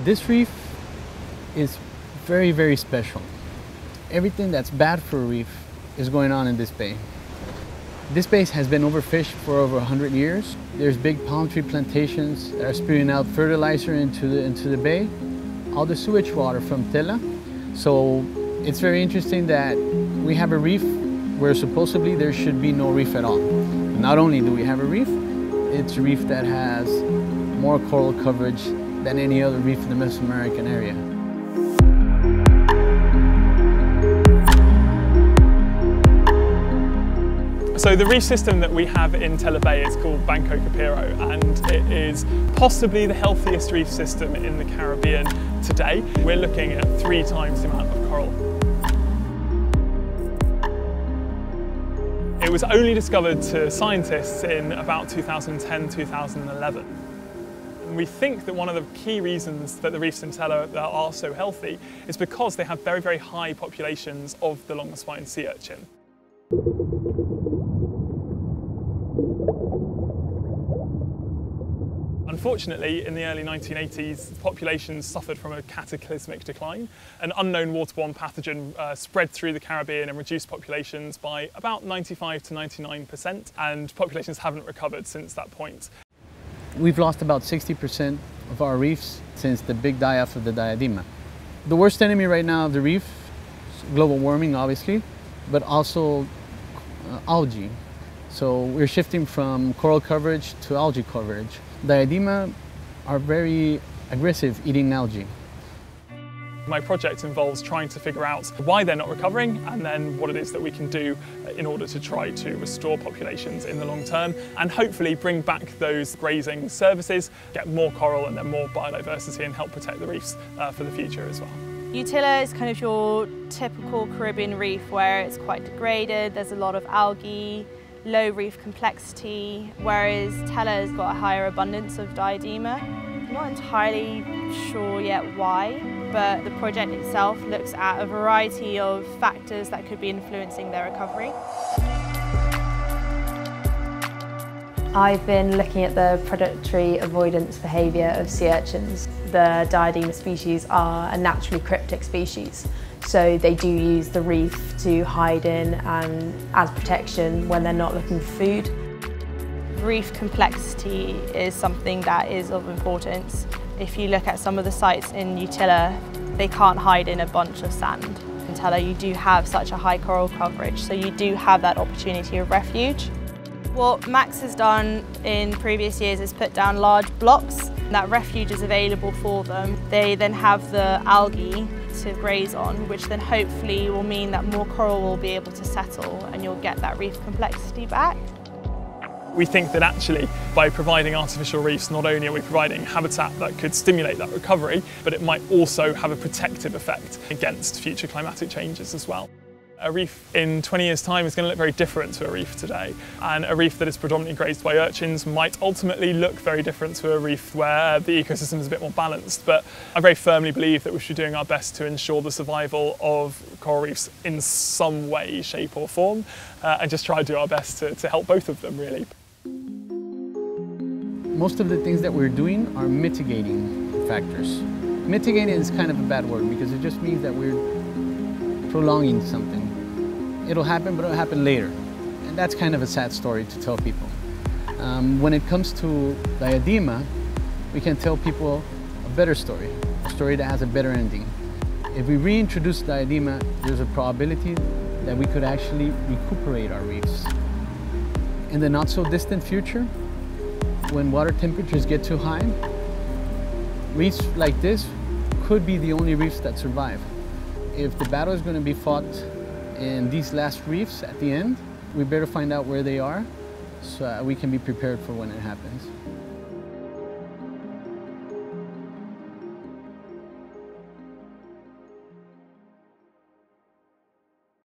This reef is very, very special. Everything that's bad for a reef is going on in this bay. This bay has been overfished for over 100 years. There's big palm tree plantations that are spewing out fertilizer into the bay, all the sewage water from Tela. So it's very interesting that we have a reef where supposedly there should be no reef at all. Not only do we have a reef, it's a reef that has more coral coverage than any other reef in the Mesoamerican area. So the reef system that we have in Tela Bay is called Banco Capiro, and it is possibly the healthiest reef system in the Caribbean today. We're looking at 3 times the amount of coral. It was only discovered to scientists in about 2010-2011. And we think that one of the key reasons that the reefs in Tela are so healthy is because they have very, very high populations of the longer-spined sea urchin. Unfortunately, in the early 1980s, populations suffered from a cataclysmic decline. An unknown waterborne pathogen spread through the Caribbean and reduced populations by about 95 to 99%, and populations haven't recovered since that point. We've lost about 60% of our reefs since the big die-off of the Diadema. The worst enemy right now of the reef is global warming, obviously, but also algae. So we're shifting from coral coverage to algae coverage. Diadema are very aggressive eating algae. My project involves trying to figure out why they're not recovering and then what it is that we can do in order to try to restore populations in the long term and hopefully bring back those grazing services, get more coral and then more biodiversity and help protect the reefs for the future as well. Tela is kind of your typical Caribbean reef where it's quite degraded, there's a lot of algae, low reef complexity, whereas Tela has got a higher abundance of Diadema. I'm not entirely sure yet why, but the project itself looks at a variety of factors that could be influencing their recovery. I've been looking at the predatory avoidance behaviour of sea urchins. The Diadema species are a naturally cryptic species, so they do use the reef to hide in and as protection when they're not looking for food. Reef complexity is something that is of importance. If you look at some of the sites in Tela, they can't hide in a bunch of sand. In Tela you do have such a high coral coverage, so you do have that opportunity of refuge. What Max has done in previous years is put down large blocks. That refuge is available for them. They then have the algae to graze on, which then hopefully will mean that more coral will be able to settle and you'll get that reef complexity back. We think that actually by providing artificial reefs, not only are we providing habitat that could stimulate that recovery, but it might also have a protective effect against future climatic changes as well. A reef in 20 years' time is going to look very different to a reef today, and a reef that is predominantly grazed by urchins might ultimately look very different to a reef where the ecosystem is a bit more balanced. But I very firmly believe that we should be doing our best to ensure the survival of coral reefs in some way, shape or form, and just try to do our best to help both of them, really. Most of the things that we're doing are mitigating factors. Mitigating is kind of a bad word because it just means that we're prolonging something. It'll happen, but it'll happen later. And that's kind of a sad story to tell people. When it comes to Diadema, we can tell people a better story, a story that has a better ending. If we reintroduce Diadema, there's a probability that we could actually recuperate our reefs. In the not so distant future, when water temperatures get too high, reefs like this could be the only reefs that survive. If the battle is going to be fought in these last reefs at the end, we better find out where they are so we can be prepared for when it happens.